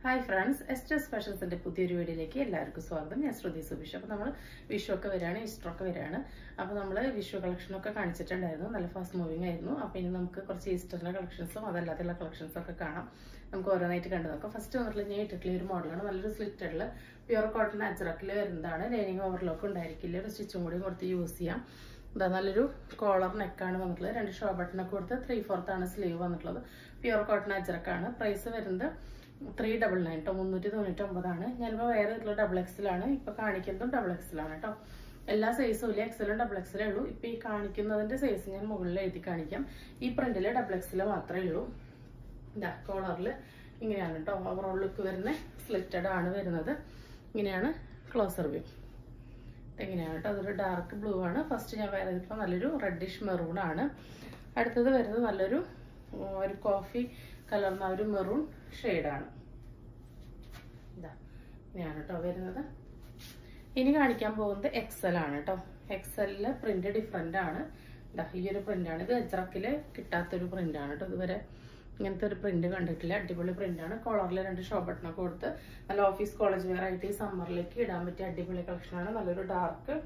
Hi friends, Esther's Fashions and പുതിയൊരു വീഡിയോയിലേക്ക് എല്ലാവർക്കും സ്വാഗതം. ഞാൻ ശ്രുതി സുബിഷ്. അപ്പോൾ നമ്മൾ വിഷു ഒക്കെ വരാണ്, ഈസ്റ്റർ ഒക്കെ വരാണ്. അപ്പോൾ നമ്മൾ വിഷു കളക്ഷൻ ഒക്കെ കാണിച്ചിട്ടുണ്ടായിരുന്നു. നല്ല ഫാസ്റ്റ് മൂവിംഗ് ആയിരുന്നു. അപ്പോൾ ഇനി നമുക്ക് കുറച്ച് ഈസ്റ്ററിന്റെ കളക്ഷൻസും അതല്ലാതെയുള്ള കളക്ഷൻസും ഒക്കെ കാണാം. നമുക്ക് ഓരോന്നായിട്ട് കണ്ടു നോക്കാം. ഫസ്റ്റ് വന്നിട്ടുള്ള ഞാൻ ഇട്ടിട്ടുള്ള ഒരു മോഡലാണ്. നല്ലൊരു സ്ലിറ്റഡിൽ പ്യുവർ കോട്ടൺ അജ്രക്കിൽ വരുന്നതാണ്. ലൈനിങ് ഓവർലോക്ക് ഉണ്ടായിരിക്കില്ല. ഒരു സ്റ്റിച്ചും കൂടി കൊടുത്ത് യൂസ് ചെയ്യാം. ഇതാ നല്ലൊരു കോളർ നെക്കാണ് വന്നിട്ടുള്ളത്. 2 ഷോ ബട്ടണൊക്കെ കൊടുത്ത് 3/4 ആണ് സ്ലീവ് വന്നിട്ടുള്ളത്. Pure cotton അജ്രക്കാണ്. പ്രൈസ് വരുന്നത് 399 കേട്ടോ, 399 ഞാനിപ്പോൾ വേറെ XL ആണ് ഇപ്പൊ കാണിക്കുന്നതും XL ആണ് കേട്ടോ. എല്ലാ സൈസും ഇല്ല, എക്സലും XL ഉള്ളൂ. ഇപ്പൊ ഈ കാണിക്കുന്നതിന്റെ സൈസ് ഞാൻ മുകളിൽ എഴുതി കാണിക്കാം. ഈ പ്രിന്റില് XL മാത്രമേ ഉള്ളൂ. ഇതാ കോളറിൽ ഇങ്ങനെയാണ് കേട്ടോ. ഓവറോൾ ലുക്ക് വരുന്ന സ്ലിറ്റഡ് ആണ് വരുന്നത്. ഇങ്ങനെയാണ് ക്ലോസർ വ്യൂ. എങ്ങനെയാണ് കേട്ടോ, അതൊരു ഡാർക്ക് ബ്ലൂ ആണ്. ഫസ്റ്റ് ഞാൻ വേറെ ഇപ്പോൾ നല്ലൊരു റെഡിഷ് മെറൂൺ ആണ്. അടുത്തത് വരുന്നത് നല്ലൊരു ഒരു കോഫി കലർന്ന ഒരു മെറൂൺ ഷെയ്ഡാണ്. ഇതാ ഇങ്ങനെയാണ് കേട്ടോ വരുന്നത്. ഇനി കാണിക്കാൻ പോകുന്നത് XL ആണ് കേട്ടോ. XL പ്രിന്റ് ഡിഫറെന്റ് ആണ്. ഇതാ ഈ ഒരു പ്രിന്റാണ്. ഇത് അജ്രക്കില് കിട്ടാത്തൊരു പ്രിന്റാണ് കേട്ടോ. ഇതുവരെ ഇങ്ങനത്തെ ഒരു പ്രിന്റ് കണ്ടിട്ടില്ല. അടിപൊളി പ്രിന്റാണ്. കോളറിൽ 2 ഷോ ബട്ടണൊക്കെ കൊടുത്ത് നല്ല ഓഫീസ് കോളേജ് വെയർ ആയിട്ട് ഈ സമ്മറിലേക്ക് ഇടാൻ പറ്റിയ അടിപൊളി കളക്ഷനാണ്. നല്ലൊരു ഡാർക്ക്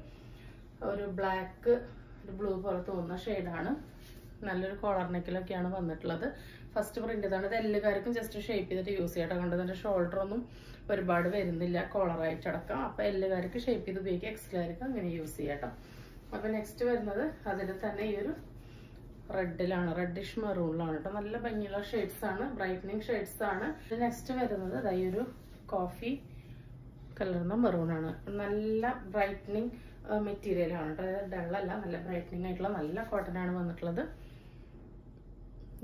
ഒരു ബ്ലാക്ക് ഒരു ബ്ലൂ പോലെ തോന്നുന്ന ഷെയ്ഡാണ്. നല്ലൊരു കോളർ നെക്കിലൊക്കെയാണ് വന്നിട്ടുള്ളത്. ഫസ്റ്റ് പ്രിന്റ് ഇതാണ്. ഇത് എല്ലാവർക്കും ജസ്റ്റ് ഷേപ്പ് ചെയ്തിട്ട് യൂസ് ചെയ്യട്ടോ. കണ്ടത് എൻ്റെ ഷോൾഡർ ഒന്നും ഒരുപാട് വരുന്നില്ല കോളറായിട്ട് അടക്കം. അപ്പൊ എല്ലാവർക്കും ഷേപ്പ് ചെയ്ത് ഉപയോഗിക്കാം. XLകാർക്ക് അങ്ങനെ യൂസ് ചെയ്യാട്ടോ. അപ്പൊ നെക്സ്റ്റ് വരുന്നത് അതിൽ തന്നെ ഈ ഒരു റെഡിലാണ്, റെഡിഷ് മെറൂണിലാണ് കേട്ടോ. നല്ല ഭംഗിയുള്ള ഷെയ്ഡ്സ് ആണ്, ബ്രൈറ്റനിങ് ഷെയ്ഡ്സ് ആണ്. നെക്സ്റ്റ് വരുന്നത് ഈ ഒരു കോഫി കലർന്ന മെറൂൺ ആണ്. നല്ല ബ്രൈറ്റനിങ് മെറ്റീരിയൽ ആണ് കേട്ടോ. ഡള്ളല്ല, നല്ല ബ്രൈറ്റനിങ് ആയിട്ടുള്ള നല്ല കോട്ടൺ ആണ് വന്നിട്ടുള്ളത്.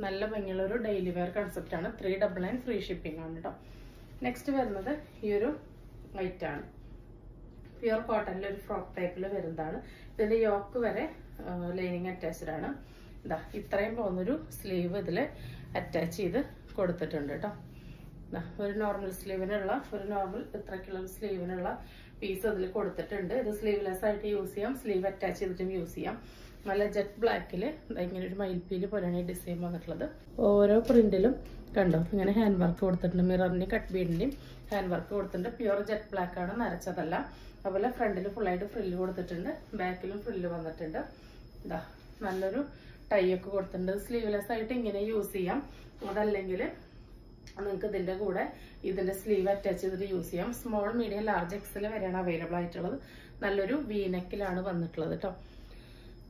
നല്ല ഭംഗിയുള്ള ഒരു ഡെയിലി വെയർ കൺസെപ്റ്റ് ആണ്. 399 ഫ്രീ ഷിപ്പിംഗ് ആണ് കേട്ടോ. നെക്സ്റ്റ് വരുന്നത് ഈ ഒരു വൈറ്റ് ആണ്. പ്യുവർ കോട്ടണിൽ ഒരു ഫ്രോക്ക് ടൈപ്പിൽ വരുന്നതാണ്. ഇതിന്റെ യോക്ക് വരെ ലൈനിങ് അറ്റാച്ച്ഡ് ആണ്. ഇതാ ഇത്രയും പോകുന്നൊരു സ്ലീവ് ഇതിൽ അറ്റാച്ച് ചെയ്ത് കൊടുത്തിട്ടുണ്ട് കേട്ടോ. ഒരു നോർമൽ സ്ലീവിനുള്ള ഒരു നോർമൽ ഇത്രയ്ക്കുള്ള സ്ലീവിനുള്ള പീസ് അതിൽ കൊടുത്തിട്ടുണ്ട്. ഇത് സ്ലീവ്ലെസ് ആയിട്ട് യൂസ് ചെയ്യാം, സ്ലീവ് അറ്റാച്ച് ചെയ്തിട്ടും യൂസ് ചെയ്യാം. നല്ല ജെറ്റ് ബ്ലാക്കിൽ ഇങ്ങനെ ഒരു മയിൽപ്പീല് പോലെയാണ് ഈ ഡിസൈൻ വന്നിട്ടുള്ളത്. ഓരോ പ്രിന്റിലും കണ്ടോ ഇങ്ങനെ ഹാൻഡ് വർക്ക് കൊടുത്തിട്ടുണ്ട്. മിററിന്റെയും കട്ട് ബീഡിന്റെയും ഹാൻഡ് വർക്ക് കൊടുത്തിട്ടുണ്ട്. പ്യുവർ ജെറ്റ് ബ്ലാക്ക് ആണ്, നരച്ചതല്ല. അതുപോലെ ഫ്രണ്ടിൽ ഫുള്ളായിട്ട് ഫ്രില്ല് കൊടുത്തിട്ടുണ്ട്, ബാക്കിലും ഫ്രില്ല് വന്നിട്ടുണ്ട്. ഇതാ നല്ലൊരു ടൈ ഒക്കെ കൊടുത്തിട്ടുണ്ട്. സ്ലീവ്ലെസ് ആയിട്ട് ഇങ്ങനെ യൂസ് ചെയ്യാം. അതല്ലെങ്കിൽ നിങ്ങൾക്ക് ഇതിന്റെ കൂടെ ഇതിന്റെ സ്ലീവ് അറ്റാച്ച് ചെയ്തിട്ട് യൂസ് ചെയ്യാം. സ്മോൾ, മീഡിയം, ലാർജ് XL വരെയാണ് അവൈലബിൾ ആയിട്ടുള്ളത്. നല്ലൊരു വീനെക്കിലാണ് വന്നിട്ടുള്ളത് കേട്ടോ.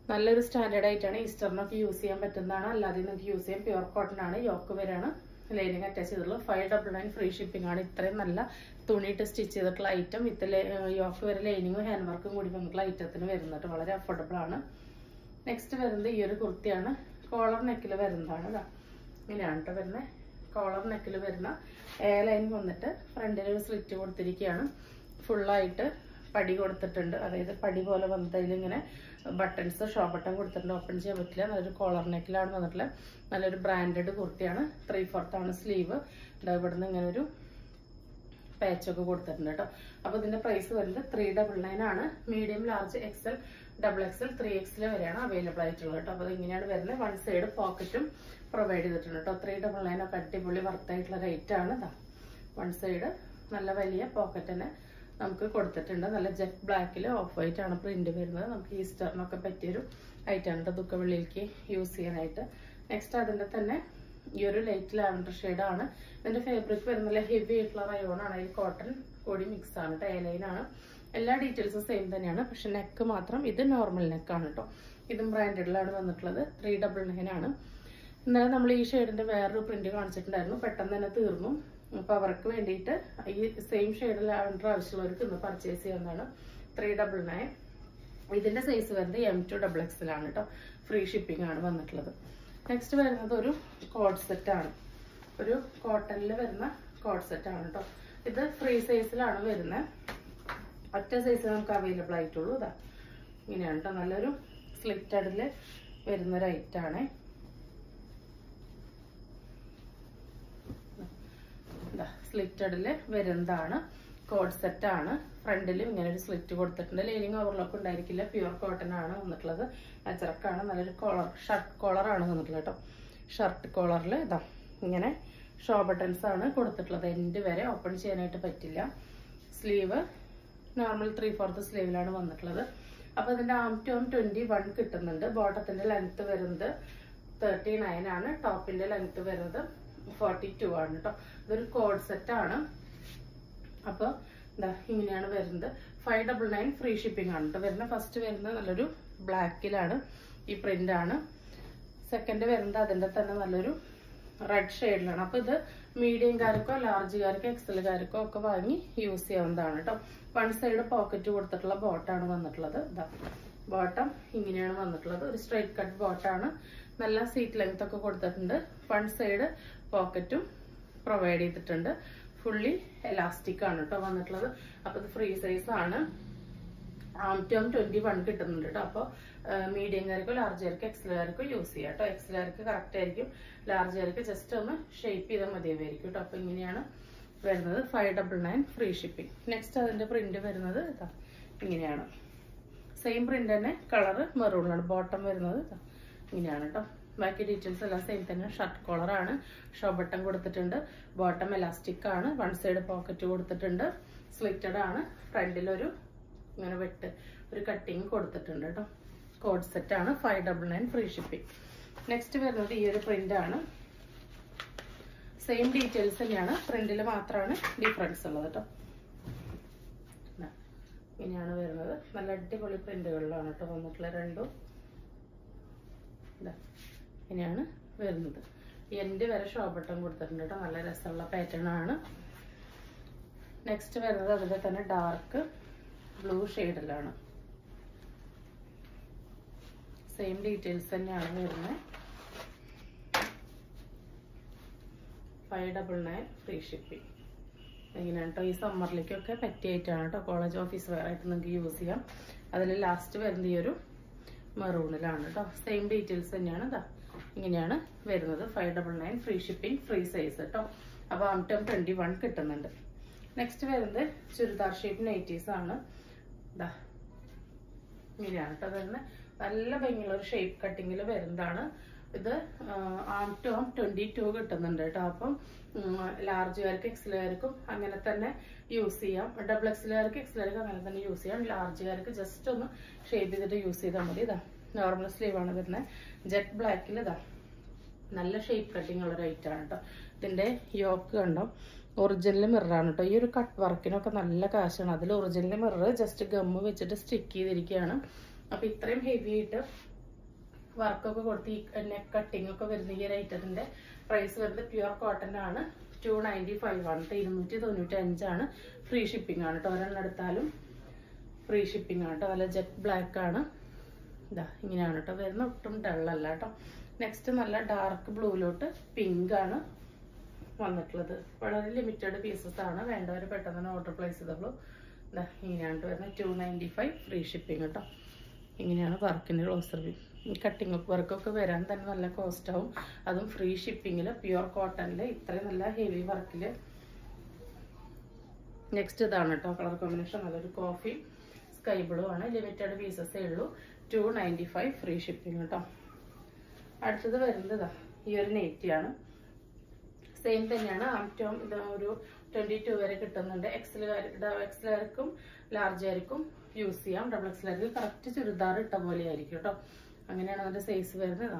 നല്ലൊരു സ്റ്റാൻഡേർഡ് ആയിട്ടാണ്. ഈസ്റ്ററിനൊക്കെ യൂസ് ചെയ്യാൻ പറ്റുന്നതാണ്. അല്ലാതെ നിങ്ങൾക്ക് യൂസ് ചെയ്യാം. പ്യുവർ കോട്ടൺ ആണ്. യോക്ക് വരെയാണ് ലൈനിങ് അറ്റാച്ച് ചെയ്തിട്ടുള്ളത്. 599 ഫ്രീ ഷിപ്പിംഗ് ആണ്. ഇത്രയും നല്ല തുണിയിട്ട് സ്റ്റിച്ച് ചെയ്തിട്ടുള്ള ഐറ്റം വിത്ത് യോക്ക് വരെ ലൈനിങ്ങും ഹാൻഡ് വർക്കും കൂടി വന്നിട്ടുള്ള ഐറ്റത്തിന് വരുന്നത് വളരെ അഫോർഡബിൾ ആണ്. നെക്സ്റ്റ് വരുന്നത് ഈ ഒരു കുർത്തിയാണ്. കോളർ നെക്കിൽ വരുന്നതാണ്. ഇങ്ങനെയാണ് കേട്ടോ വരുന്നത്. കോളർ നെക്കിൽ വരുന്ന ലൈൻ വന്നിട്ട് ഫ്രണ്ടിൽ ഒരു സ്ലിറ്റ് കൊടുത്തിരിക്കുകയാണ്. ഫുള്ളായിട്ട് പടി കൊടുത്തിട്ടുണ്ട്. അതായത് പടി പോലെ വന്നിട്ട് അതിലിങ്ങനെ ബട്ടൺസ് ഷോ ബട്ടൺ കൊടുത്തിട്ടുണ്ട്. ഓപ്പൺ ചെയ്യാൻ പറ്റില്ല. നല്ലൊരു കോളർ നെക്കിലാണ് വന്നിട്ടുള്ളത്. നല്ലൊരു ബ്രാൻഡഡ് കുർത്തിയാണ്. 3/4 ആണ് സ്ലീവ്. ഇവിടുന്ന് ഇങ്ങനെ ഒരു പാച്ചൊക്കെ കൊടുത്തിട്ടുണ്ട് കേട്ടോ. അപ്പൊ ഇതിന്റെ പ്രൈസ് വരുന്നത് 399 ആണ്. Medium, large, XL, XXL, 3XL വരെയാണ് അവൈലബിൾ ആയിട്ടുള്ളത് കേട്ടോ. അപ്പൊ ഇങ്ങനെയാണ് വരുന്നത്. 1 സൈഡ് പോക്കറ്റും പ്രൊവൈഡ് ചെയ്തിട്ടുണ്ട് കേട്ടോ. 399 ഒക്കെ അടിപൊളി വർത്തായിട്ടുള്ള റേറ്റ് ആണ്. 1 സൈഡ് നല്ല വലിയ പോക്കറ്റ് തന്നെ നമുക്ക് കൊടുത്തിട്ടുണ്ട്. നല്ല ജെറ്റ് ബ്ലാക്കിൽ ഓഫ് വൈറ്റ് ആണ് പ്രിന്റ് വരുന്നത്. നമുക്ക് ഈസ്റ്ററിനൊക്കെ പറ്റിയൊരു ഐറ്റാണ് കേട്ടോ, ദുഃഖവെള്ളിയിലേക്ക് യൂസ് ചെയ്യാനായിട്ട്. നെക്സ്റ്റ് അതിന്റെ തന്നെ ഈ ഒരു ലൈറ്റ് ലാവൻഡർ ഷെയ്ഡാണ്. ഇതിന്റെ ഫാബ്രിക് വരുന്നില്ല, ഹെവി ആയിട്ടുള്ള റയോൺ ആണ്. ഈ കോട്ടൺ കൂടി മിക്സ് ആണ് കേട്ടോ. എയർലൈൻ ആണ്. എല്ലാ ഡീറ്റെയിൽസും സെയിം തന്നെയാണ്. പക്ഷെ നെക്ക് മാത്രം ഇത് നോർമൽ നെക്കാണ് കേട്ടോ. ഇതും ബ്രാൻഡഡിലാണ് വന്നിട്ടുള്ളത്. 399 ആണ്. ഇന്നലെ നമ്മൾ ഈ ഷെയ്ഡിന്റെ വേറൊരു പ്രിന്റ് കാണിച്ചിട്ടുണ്ടായിരുന്നു. പെട്ടെന്ന് തന്നെ തീർന്നു. അപ്പൊ അവർക്ക് വേണ്ടിയിട്ട് ഈ സെയിം ഷെയ്ഡ് ലാവൻഡർ ആവശ്യമുള്ളവർക്ക് ഇന്ന് പർച്ചേസ് ചെയ്യാവുന്നതാണ്. 399. ഇതിന്റെ സൈസ് വരുന്നത് M2 XXL ആണ് കേട്ടോ. ഫ്രീ ഷിപ്പിംഗ് ആണ് വന്നിട്ടുള്ളത്. നെക്സ്റ്റ് വരുന്നത് ഒരു കോഡ് സെറ്റ് ആണ്. ഒരു കോട്ടണിൽ വരുന്ന കോഡ് സെറ്റ് ആണ് കേട്ടോ. ഇത് ഫ്രീ സൈസിലാണ് വരുന്നത്. ഒറ്റ സൈസ് നമുക്ക് അവൈലബിൾ ആയിട്ടുള്ളൂ. ഇതാ ഇങ്ങനെയാണ് കേട്ടോ. നല്ലൊരു സ്ലിറ്റഡില് വരുന്ന ഒരു ഐറ്റാണ്. സ്ലിറ്റഡില് വരുന്നതാണ്. കോഡ് സെറ്റ് ആണ്. ഫ്രണ്ടിലും ഇങ്ങനെ ഒരു സ്ലിറ്റ് കൊടുത്തിട്ടുണ്ട്. ലൈനിങ് ഓവർലോക്ക് ഉണ്ടായിരിക്കില്ല. പ്യുവർ കോട്ടൺ ആണ് വന്നിട്ടുള്ളത്. അച്ചറക്കാണ്. നല്ലൊരു കോളർ, ഷർട്ട് കോളർ ആണ് വന്നിട്ടുള്ളത് കേട്ടോ. ഷർട്ട് കോളറിൽ ഇതാ ഇങ്ങനെ ഷോ ബട്ടൺസ് ആണ് കൊടുത്തിട്ടുള്ളത്. എൻഡ് വരെ ഓപ്പൺ ചെയ്യാനായിട്ട് പറ്റില്ല. സ്ലീവ് നോർമൽ 3/4 സ്ലീവിലാണ് വന്നിട്ടുള്ളത്. അപ്പൊ ഇതിന്റെ ആം ടു ആം 21 കിട്ടുന്നുണ്ട്. ബോട്ടത്തിന്റെ ലെങ്ത് വരുന്നത് 39 ആണ്. ടോപ്പിന്റെ ലെങ്ത് വരുന്നത് 42 ആണ് കേട്ടോ. ഇതൊരു കോഡ് സെറ്റ് ആണ്. അപ്പൊ ഇതാ ഇങ്ങനെയാണ് വരുന്നത്. 599 ഫ്രീ ഷിപ്പിംഗ് ആണ് കേട്ടോ വരുന്നത്. ഫസ്റ്റ് വരുന്നത് നല്ലൊരു ബ്ലാക്കിലാണ്, ഈ പ്രിന്റ് ആണ്. സെക്കൻഡ് വരുന്നത് അതിന്റെ തന്നെ നല്ലൊരു റെഡ് ഷെയ്ഡിലാണ്. അപ്പൊ ഇത് മീഡിയംകാർക്കോ ലാർജുകാർക്കോ എക്സലുകാർക്കോ ഒക്കെ വാങ്ങി യൂസ് ചെയ്യാവുന്നതാണ് കേട്ടോ. വൺ സൈഡ് പോക്കറ്റ് കൊടുത്തിട്ടുള്ള ബോട്ടാണ് വന്നിട്ടുള്ളത്. ഇതാ ബോട്ടം ഇങ്ങനെയാണ് വന്നിട്ടുള്ളത്. ഒരു സ്ട്രൈറ്റ് കട്ട് ബോട്ടാണ്. നല്ല സീറ്റ് ലെങ്ത് ഒക്കെ കൊടുത്തിട്ടുണ്ട്. വൺ സൈഡ് പോക്കറ്റും പ്രൊവൈഡ് ചെയ്തിട്ടുണ്ട്. ഫുള്ളി എലാസ്റ്റിക് ആണ് കേട്ടോ വന്നിട്ടുള്ളത്. അപ്പൊ ഇത് ഫ്രീ സൈസ് ആണ്. ആം ടു ആം 21 കിട്ടുന്നുണ്ട് കേട്ടോ. അപ്പോൾ മീഡിയംകാർക്കോ ലാർജുകാർക്കോ എക്സലുകാർക്കോ യൂസ് ചെയ്യാം കേട്ടോ. എക്സലുകാർക്ക് കറക്റ്റ് ആയിരിക്കും, ലാർജുകാർക്ക് ജസ്റ്റ് ഒന്ന് ഷേപ്പ് ചെയ്താൽ മതിയായിരിക്കും കേട്ടോ. അപ്പൊ ഇങ്ങനെയാണ് വരുന്നത്. 599 ഫ്രീ ഷിപ്പിംഗ്. നെക്സ്റ്റ് അതിന്റെ പ്രിന്റ് വരുന്നത് ഇതാ ഇങ്ങനെയാണ്. സെയിം പ്രിന്റ് തന്നെ, കളറ് മെറൂണിലാണ്. ബോട്ടം വരുന്നത് ഇങ്ങനെയാണ് കേട്ടോ. ബാക്കി ഡീറ്റെയിൽസ് എല്ലാം സെയിം തന്നെ. ഷർട്ട് കോളർ ആണ്. ഷോ ബട്ടൺ കൊടുത്തിട്ടുണ്ട്. ബോട്ടം എലാസ്റ്റിക് ആണ്. വൺ സൈഡ് പോക്കറ്റ് കൊടുത്തിട്ടുണ്ട്. സ്ലിറ്റഡ് ആണ്. ഫ്രണ്ടിലൊരു ഇങ്ങനെ വെട്ട് ഒരു കട്ടിങ് കൊടുത്തിട്ടുണ്ട് കേട്ടോ. കോഡ് സെറ്റ് ആണ്. 599 ഫ്രീ ഷിപ്പിംഗ്. നെക്സ്റ്റ് വരുന്നത് ഈ ഒരു പ്രിന്റ് ആണ്. സെയിം ഡീറ്റെയിൽസ് തന്നെയാണ്, പ്രിന്റിൽ മാത്രമാണ് ഡിഫറൻസ് ഉള്ളത് കേട്ടോ. ഇങ്ങനെയാണ് വരുന്നത്. നല്ല അടിപൊളി പ്രിന്റുകളിലാണ് കേട്ടോ വന്നിട്ടുള്ള രണ്ടും. ഇങ്ങനെയാണ് വരുന്നത്. എൻഡ് വരെ ഷോ ബട്ടൺ കൊടുത്തിട്ടുണ്ട് കേട്ടോ. നല്ല രസമുള്ള പാറ്റേൺ ആണ്. നെക്സ്റ്റ് വരുന്നത് അതിന്റെ തന്നെ ഡാർക്ക് ബ്ലൂ ഷെയ്ഡിലാണ്. സെയിം ഡീറ്റെയിൽസ് തന്നെയാണ് വരുന്നത്. 599 ഫ്രീ ഷിപ്പിംഗ്. ഇങ്ങനെയാണ് കേട്ടോ. ഈ സമ്മറിലേക്കൊക്കെ പറ്റിയായിട്ടാണ് കേട്ടോ. കോളേജ് ഓഫീസ് വെയർ ആയിട്ട് നിങ്ങൾക്ക് യൂസ് ചെയ്യാം. അതിൽ ലാസ്റ്റ് വരുന്ന ഈ ഒരു മെറൂണിലാണ് കേട്ടോ. സെയിം ഡീറ്റെയിൽസ് തന്നെയാണ്. ഇതാ ഇങ്ങനെയാണ് വരുന്നത്. 599 ഫ്രീ ഷിപ്പിംഗ്, ഫ്രീ സൈസ് കേട്ടോ. അപ്പോൾ ആം ടു ആം 21 കിട്ടുന്നുണ്ട്. നെക്സ്റ്റ് വരുന്നത് ചുരിദാർ ഷേപ്പ് നൈറ്റീസ് ആണ്. ഇതാ ഇങ്ങനെയാണ് കേട്ടോ വരുന്നത്. നല്ല ഭംഗിയുള്ള ഒരു ഷേപ്പ് കട്ടിങ്ങിൽ വരുന്നതാണ് ഇത്. ആം ടു ആം 22 കിട്ടുന്നുണ്ട് കേട്ടോ. അപ്പം ലാർജുകാർക്ക് എക്സലുകാർക്കും അങ്ങനെ തന്നെ യൂസ് ചെയ്യാം. ഡബിൾ എക്സലുകാർക്ക് എക്സലുകാർക്ക് അങ്ങനെ തന്നെ യൂസ് ചെയ്യാം. ലാർജുകാർക്ക് ജസ്റ്റ് ഒന്ന് ഷേപ്പ് ചെയ്തിട്ട് യൂസ് ചെയ്താൽ മതി. ഇതാ നോർമൽ സ്ലീവ് ആണ് വരുന്നത്. ജെറ്റ് ബ്ലാക്കിൽ ഇതാ നല്ല ഷേപ്പ് കട്ടിങ് ഉള്ള റൈറ്റ് ആണ് കേട്ടോ. ഇതിന്റെ യോക്ക് കണ്ടോ, ഒറിജിനൽ മിററാണ് കേട്ടോ. ഈ ഒരു കട്ട് വർക്കിനൊക്കെ നല്ല കാശാണ്. അതിൽ ഒറിജിനൽ മിറർ ജസ്റ്റ് ഗമ്മ് വെച്ചിട്ട് സ്റ്റിക്ക് ചെയ്തിരിക്കുകയാണ്. അപ്പൊ ഇത്രയും ഹെവി ആയിട്ട് വർക്കൊക്കെ കൊടുത്ത് ഈ നെക്ക് കട്ടിങ് ഒക്കെ വരുന്ന ഈ ഒരു ഐറ്റത്തിന്റെ പ്രൈസ് വരുന്നത് പ്യുവർ കോട്ടൺ ആണ്. 295 ആണ്. 295 ആണ്. ഫ്രീ ഷിപ്പിംഗ് ആണ് കേട്ടോ. ഒരെണ്ണം എടുത്താലും ഫ്രീ ഷിപ്പിംഗ് ആണ് കേട്ടോ. നല്ല ജെറ്റ് ബ്ലാക്ക് ആണ്. ഇതാ ഇങ്ങനെയാണ് കേട്ടോ വരുന്നത്. ഒട്ടും ഡള്ളല്ല കേട്ടോ. നെക്സ്റ്റ് നല്ല ഡാർക്ക് ബ്ലൂയിലോട്ട് പിങ്ക് ആണ് വന്നിട്ടുള്ളത്. വളരെ ലിമിറ്റഡ് പീസസ് ആണ്. വേണ്ടവർ പെട്ടെന്ന് തന്നെ ഓർഡർ പ്ലേസ് ചെയ്തോളൂ. ഇതാ ഇങ്ങനെയാണ് വരുന്നത്. 295 ഫ്രീ ഷിപ്പിംഗ് കേട്ടോ. ഇങ്ങനെയാണ് വർക്കിന്റെ ക്ലോസർ. ഈ കട്ടിങ് വർക്കൊക്കെ വരാൻ തന്നെ നല്ല കോസ്റ്റ് ആവും. അതും ഫ്രീ ഷിപ്പിങ്ങില് പ്യുവർ കോട്ടണില് ഇത്രയും നല്ല ഹെവി വർക്കില്. നെക്സ്റ്റ് ഇതാണ് കേട്ടോ കളർ കോമ്പിനേഷൻ. നല്ലൊരു കോഫി സ്കൈ ബ്ലൂ ആണ്. ലിമിറ്റഡ് പീസസേ ഉള്ളൂ. 295 ഫ്രീ ഷിപ്പിംഗ് കേട്ടോ. അടുത്തത് വരുന്നത് ഇതാ ഈ ഒരു നെറ്റിയാണ്. സെയിം തന്നെയാണ്. ആം ടു ആം ഇത് ഒരു 22 വരെ കിട്ടുന്നുണ്ട്. എക്സലുകാർക്കും ലാർജുകാർക്കും യൂസ് ചെയ്യാം. ഡബിൾ എക്സലുകാർക്ക് കറക്റ്റ് ചുരിദാർ ഇട്ട പോലെ ആയിരിക്കും കേട്ടോ. അങ്ങനെയാണ് അതിന്റെ സൈസ് വരുന്നത്.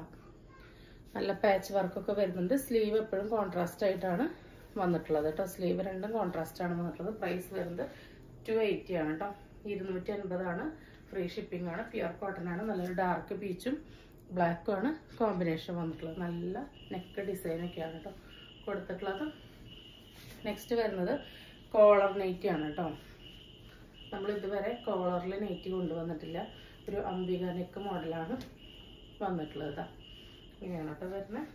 നല്ല പാച്ച് വർക്കൊക്കെ വരുന്നുണ്ട്. സ്ലീവ് എപ്പോഴും കോൺട്രാസ്റ്റ് ആയിട്ടാണ് വന്നിട്ടുള്ളത് കേട്ടോ. സ്ലീവ് രണ്ടും കോൺട്രാസ്റ്റ് ആണ് വന്നിട്ടുള്ളത്. പ്രൈസ് വരുന്നത് 280 ആണ് കേട്ടോ. 250 ആണ്. ഫ്രീ ഷിപ്പിംഗ് ആണ്. പ്യുവർ കോട്ടൺ ആണ്. നല്ലൊരു ഡാർക്ക് പീച്ചും ബ്ലാക്കും ആണ് കോമ്പിനേഷൻ വന്നിട്ടുള്ളത്. നല്ല നെക്ക് ഡിസൈനൊക്കെയാണ് കേട്ടോ കൊടുത്തിട്ടുള്ളത്. നെക്സ്റ്റ് വരുന്നത് കോളർ നെറ്റി ആണ് കേട്ടോ. നമ്മൾ ഇതുവരെ കോളറിൽ നെറ്റി കൊണ്ടുവന്നിട്ടില്ല. ഒരു അംബിക നെക്ക് മോഡലാണ് വന്നിട്ടുള്ളത്. ഇങ്ങനെയാണ് കേട്ടോ വരുന്നത്.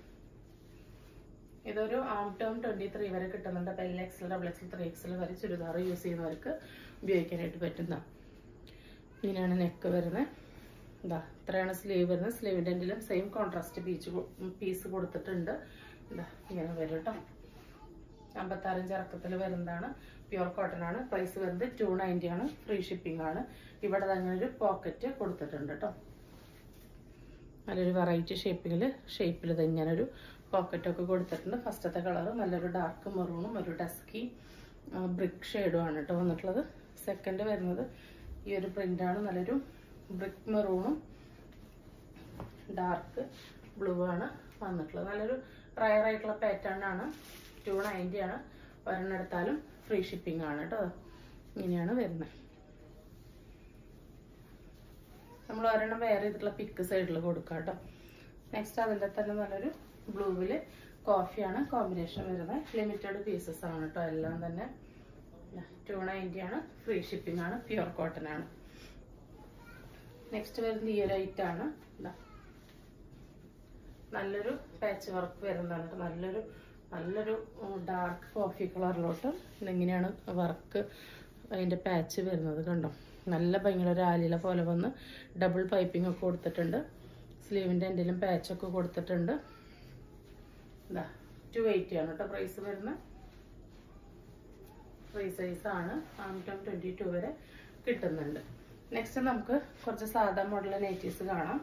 ഇതൊരു ആം ടു ആം 23 വരെ കിട്ടുന്നുണ്ട്. അപ്പോൾ LXL, XXL, 3XL വരെ ചുരിദാർ യൂസ് ചെയ്യുന്നവർക്ക് ഉപയോഗിക്കാനായിട്ട് പറ്റുന്ന. ഇങ്ങനെയാണ് നെക്ക് വരുന്നത്. ഇതാ ഇത്രയാണ് സ്ലീവ് വരുന്നത്. സ്ലീവിൻ്റെ എൻഡിലും സെയിം കോൺട്രാസ്റ്റ് പീസ് കൊടുത്തിട്ടുണ്ട്. ഇതാ ഇങ്ങനെ വരും കേട്ടോ. 56 ഇഞ്ച് ഇറക്കത്തിൽ വരുന്നതാണ്. പ്യുവർ കോട്ടൺ ആണ്. പ്രൈസ് വരുന്നത് 290 ആണ്. ഫ്രീ ഷിപ്പിംഗ് ആണ്. ഇവിടെ തന്നെ ഒരു പോക്കറ്റ് കൊടുത്തിട്ടുണ്ട് കേട്ടോ. നല്ലൊരു വെറൈറ്റി ഷേപ്പിൽ തന്നെ ഒരു പോക്കറ്റൊക്കെ കൊടുത്തിട്ടുണ്ട്. ഫസ്റ്റത്തെ കളർ നല്ലൊരു ഡാർക്ക് മെറൂണും ഒരു ഡസ്കി ബ്രിക്ക് ഷെയ്ഡും ആണ് കേട്ടോ വന്നിട്ടുള്ളത്. സെക്കൻഡ് വരുന്നത് ഈ ഒരു പ്രിൻ്റാണ്. നല്ലൊരു ബ്രിക്ക് മെറൂണും ഡാർക്ക് ബ്ലൂ ആണ് വന്നിട്ടുള്ളത്. നല്ലൊരു റയർ ആയിട്ടുള്ള പാറ്റേൺ ആണ്. 290 ആണ്. ഒരെണ്ണം എടുത്താലും ഫ്രീ ഷിപ്പിംഗ് ആണ് കേട്ടോ. ഇങ്ങനെയാണ് വരുന്നത്. നമ്മൾ ഒരെണ്ണം വേറെ ചെയ്തിട്ടുള്ള പിക്ക് സൈഡിൽ കൊടുക്കാം കേട്ടോ. നെക്സ്റ്റ് അതിൻ്റെ തന്നെ നല്ലൊരു ബ്ലൂവിൽ കോഫിയാണ് കോമ്പിനേഷൻ വരുന്നത്. ലിമിറ്റഡ് പീസസ് ആണ് കേട്ടോ എല്ലാം തന്നെ. 290 ആണ്. ഫ്രീ ഷിപ്പിംഗ് ആണ്. പ്യുർ കോട്ടൺ ആണ്. നെക്സ്റ്റ് വരുന്നത് ഈ ഒരു ഐറ്റാണ്. നല്ലൊരു പാച്ച് വർക്ക് വരുന്നതാണ് കേട്ടോ. നല്ലൊരു ഡാർക്ക് കോഫി കളറിലോട്ട് ഇങ്ങനെയാണ് വർക്ക് അതിൻ്റെ പാച്ച് വരുന്നത്. കണ്ടോ, നല്ല ഭയങ്കര ഒരു ആലില പോലെ വന്ന് ഡബിൾ പൈപ്പിംഗ് ഒക്കെ കൊടുത്തിട്ടുണ്ട്. സ്ലീവിൻ്റെ എന്തെങ്കിലും പാച്ചൊക്കെ കൊടുത്തിട്ടുണ്ട്. ഇതാ 280 ആണ് കേട്ടോ പ്രൈസ് വരുന്നത്. ഫ്രീ സൈസാണ്. ആം 22 വരെ കിട്ടുന്നുണ്ട്. നെക്സ്റ്റ് നമുക്ക് കുറച്ച് സാധാ മോഡൽ നൈറ്റീസ് കാണാം.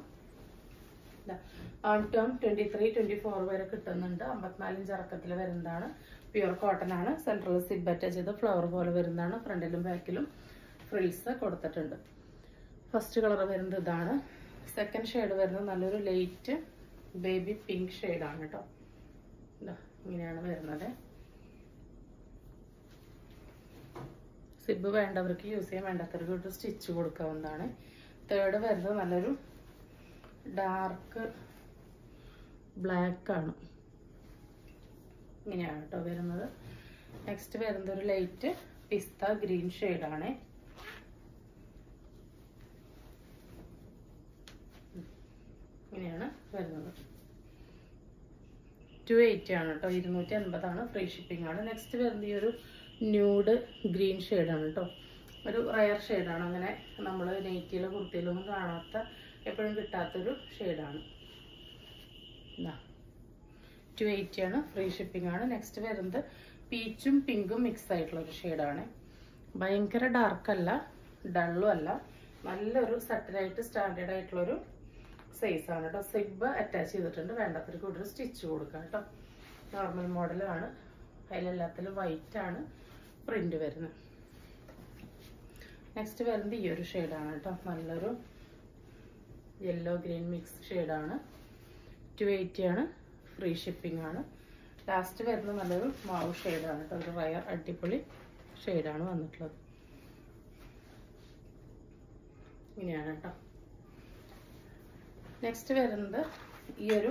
ആം 23, 24 വരെ കിട്ടുന്നുണ്ട്. 54 ഇഞ്ച് ഇറക്കത്തിൽ വരുന്നതാണ്. പ്യുർ കോട്ടൺ ആണ്. സെൻട്രൽ സിബ് അറ്റാച്ച് ചെയ്ത് ഫ്ലവർ പോലെ വരുന്നതാണ്. ഫ്രണ്ടിലും ബാക്കിലും ഫ്രിൽസ് കൊടുത്തിട്ടുണ്ട്. ഫസ്റ്റ് കളർ വരുന്നത് ഇതാണ്. സെക്കൻഡ് ഷെയ്ഡ് വരുന്നത് നല്ലൊരു ലൈറ്റ് ബേബി പിങ്ക് ഷെയ്ഡാണ് കേട്ടോ. ഇങ്ങനെയാണ് വരുന്നത്. സിബ് വേണ്ടവർക്ക് യൂസ് ചെയ്യാൻ, വേണ്ടാത്തവർക്ക് ഒരു സ്റ്റിച്ച് കൊടുക്കാവുന്നതാണ്. തേർഡ് വരുന്നത് നല്ലൊരു ഡാർക്ക് ബ്ലാക്ക് ആണ്. ഇങ്ങനെയാണ് കേട്ടോ വരുന്നത്. നെക്സ്റ്റ് വരുന്നത് ഒരു ലൈറ്റ് പിസ്ത ഗ്രീൻ ഷെയ്ഡാണ്. ഇങ്ങനെയാണ് വരുന്നത്. 280 ആണ് കേട്ടോ. 280 ആണ്. ഫ്രീ ഷിപ്പിംഗ് ആണ്. നെക്സ്റ്റ് വരുന്നത് ഈ ഒരു ന്യൂഡ് ഗ്രീൻ ഷെയ്ഡാണ് കേട്ടോ. ഒരു റയർ ഷെയ്ഡാണ്. അങ്ങനെ നമ്മൾ നെറ്റിയിലും കുർത്തിയിലൊന്നും കാണാത്ത, എപ്പോഴും കിട്ടാത്തൊരു ഷെയ്ഡാണ്. 280 ആണ്. ഫ്രീ ഷിപ്പിംഗ് ആണ്. നെക്സ്റ്റ് വരുന്നത് പീച്ചും പിങ്കും മിക്സ് ആയിട്ടുള്ള ഒരു ഷെയ്ഡാണ്. ഭയങ്കര ഡാർക്കല്ല, ഡള്ളും അല്ല. നല്ലൊരു സട്ടിലായിട്ട് സ്റ്റാൻഡേർഡ് ആയിട്ടുള്ളൊരു സൈസാണ് കേട്ടോ. സിബ് അറ്റാച്ച് ചെയ്തിട്ടുണ്ട്. വേണ്ടവർക്ക് ഇവിടെ ഒരു സ്റ്റിച്ച് കൊടുക്കാം കേട്ടോ. നോർമൽ മോഡലാണ്. അതിലെല്ലാത്തിലും വൈറ്റ് ആണ് പ്രിന്റ് വരുന്നത്. നെക്സ്റ്റ് വരുന്നത് ഈ ഒരു ഷെയ്ഡാണ് കേട്ടോ. നല്ലൊരു യെല്ലോ ഗ്രീൻ മിക്സ് ഷെയ്ഡാണ്. 280 ആണ്. ഫ്രീ ഷിപ്പിംഗ് ആണ്. ലാസ്റ്റ് വരുന്നത് നല്ലൊരു മാവ് ഷെയ്ഡാണ് കേട്ടോ. ഒരു റയർ അടിപൊളി ഷെയ്ഡാണ് വന്നിട്ടുള്ളത്. ഇങ്ങനെയാണ് കേട്ടോ. നെക്സ്റ്റ് വരുന്നത് ഈ ഒരു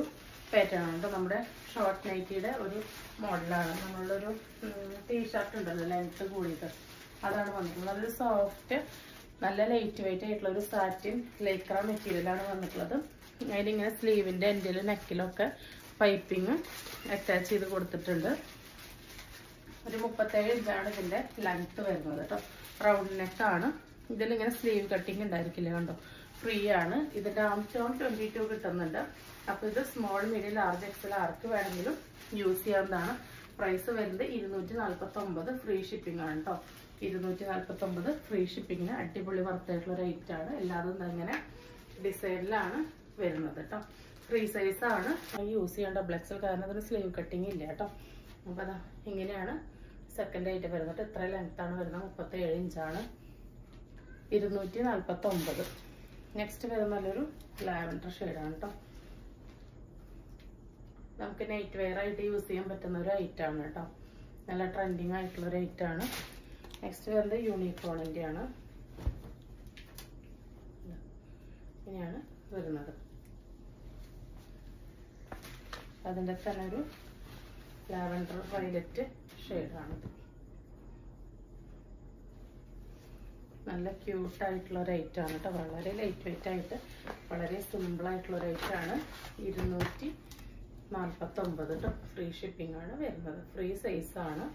പാറ്റേൺ ആണ് കേട്ടോ. നമ്മുടെ ഷോർട്ട് നൈറ്റിയുടെ ഒരു മോഡലാണ്. നമ്മളൊരു ടീഷർട്ട് ഉണ്ടല്ലോ ലെങ്ത് കൂടിയിട്ട്, അതാണ് വന്നിട്ടുള്ളത്. നല്ലൊരു സോഫ്റ്റ്, നല്ല ലൈറ്റ് വെയിറ്റ് ആയിട്ടുള്ള ഒരു സാറ്റിൻ ലൈക്ര മെറ്റീരിയലാണ് വന്നിട്ടുള്ളത്. അതിലിങ്ങനെ സ്ലീവിൻ്റെ എൻഡിലും നെക്കിലൊക്കെ പൈപ്പിങ് അറ്റാച്ച് ചെയ്ത് കൊടുത്തിട്ടുണ്ട്. ഒരു 37 ഇഞ്ചാണ് ഇതിൻ്റെ ലെങ്ത് വരുന്നത് കേട്ടോ. റൗണ്ട് നെക്കാണ്. ഇതിലിങ്ങനെ സ്ലീവ് കട്ടിങ് ഉണ്ടായിരിക്കില്ല, കണ്ടോ. ഫ്രീ ആണ്. ഇതിൻ്റെ ആം 22 കിട്ടുന്നുണ്ട്. അപ്പോൾ ഇത് സ്മോൾ, മീഡിയം, ലാർജ്, എക്സൽ ആർക്ക് വേണമെങ്കിലും യൂസ് ചെയ്യാവുന്നതാണ്. പ്രൈസ് വരുന്നത് 249. ഫ്രീ ഷിപ്പിംഗ് ആണ് കേട്ടോ. 249 ഫ്രീ ഷിപ്പിങ്ങിന് അടിപൊളി വർത്തായിട്ടുള്ള റേറ്റ് ആണ്. എല്ലാതും ഇങ്ങനെ ഡിസൈനിലാണ് വരുന്നത് കേട്ടോ. ഫ്രീ സൈസാണ്. യൂസ് ചെയ്യേണ്ട ഡബിൾ എക്സൽ, കാരണം അതിന് സ്ലീവ് കട്ടിങ് ഇല്ല കേട്ടോ. അപ്പോൾ അതാ ഇങ്ങനെയാണ് സെക്കൻഡ് ആയിട്ട് വരുന്നത്. ഇത്ര ലെങ്ത്താണ് വരുന്നത്. 37 ഇഞ്ചാണ്. 249. നെക്സ്റ്റ് വരുന്ന നല്ലൊരു ലാവൻഡർ ഷെയ്ഡാണ് കേട്ടോ. നമുക്ക് നൈറ്റ് വെയർ ആയിട്ട് യൂസ് ചെയ്യാൻ പറ്റുന്ന ഒരു ഐറ്റാണ് കേട്ടോ. നല്ല ട്രെൻഡിങ് ആയിട്ടുള്ള ഒരു ഐറ്റാണ്. നെക്സ്റ്റ് വരുന്നത് യൂണിക്കോണിൻ്റെ ആണ്. ഇങ്ങനെയാണ് വരുന്നത്. അതിൻ്റെ തന്നെ ഒരു ലാവൻഡർ വയലറ്റ് ഷെയ്ഡാണിത്. നല്ല ക്യൂട്ടായിട്ടുള്ള ഒരു ഐറ്റാണ് കേട്ടോ. വളരെ ലൈറ്റ് വെയിറ്റ് ആയിട്ട് വളരെ സിമ്പിൾ ആയിട്ടുള്ള ഒരു ഐറ്റാണ്. 249 കേട്ടോ. ഫ്രീ ഷിപ്പിംഗ് ആണ് വരുന്നത്. ഫ്രീ സൈസാണ്.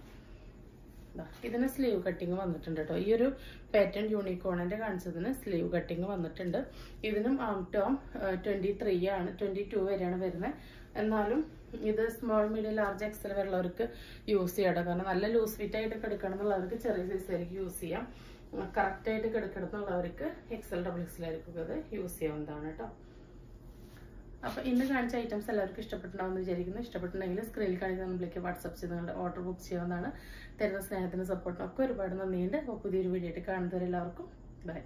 ഇതിന് സ്ലീവ് കട്ടിങ് വന്നിട്ടുണ്ട് കേട്ടോ. ഈ ഒരു പാറ്റേൺ യൂണിക്കോണിന്റെ കാണിച്ചതിന് സ്ലീവ് കട്ടിങ് വന്നിട്ടുണ്ട്. ഇതിനും ആം ടോം 23 ആണ്, 22 വരെയാണ് വരുന്നത്. എന്നാലും ഇത് സ്മോൾ, മീഡിയം, ലാർജ്, എക്സൽ വരെയുള്ളവർക്ക് യൂസ് ചെയ്യാം. കാരണം നല്ല ലൂസ് ഫിറ്റ് ആയിട്ട് എടുക്കണം എന്നുള്ളവർക്ക് ചെറിയ സൈസിലേക്ക് യൂസ് ചെയ്യാം. കറക്റ്റ് ആയിട്ട് എടുക്കണം എന്നുള്ളവർക്ക് എക്സൽ, ഡബിൾ എക്സൽ ആയിരിക്കും ഇത് യൂസ് ചെയ്യാവുന്നതാണ് കേട്ടോ. അപ്പോൾ ഇന്ന് കാണിച്ച ഐറ്റംസ് എല്ലാവർക്കും ഇഷ്ടപ്പെട്ടുണ്ടാവുമെന്ന് വിചാരിക്കുന്നു. ഇഷ്ടപ്പെട്ടുണ്ടെങ്കിൽ സ്ക്രീനിൽ കാണിക്കുന്ന നമ്പറിലേക്ക് വാട്സപ്പ് ചെയ്ത് നിങ്ങളുടെ ഓർഡർ ബുക്ക് ചെയ്യാവുന്നതാണ്. തരുന്ന സ്നേഹത്തിന് സപ്പോർട്ടിനൊക്കെ ഒരുപാട് നന്ദിയുണ്ട്. അപ്പോൾ പുതിയൊരു വീഡിയോ ആയിട്ട് കാണുന്നവരെല്ലാവർക്കും ബൈ.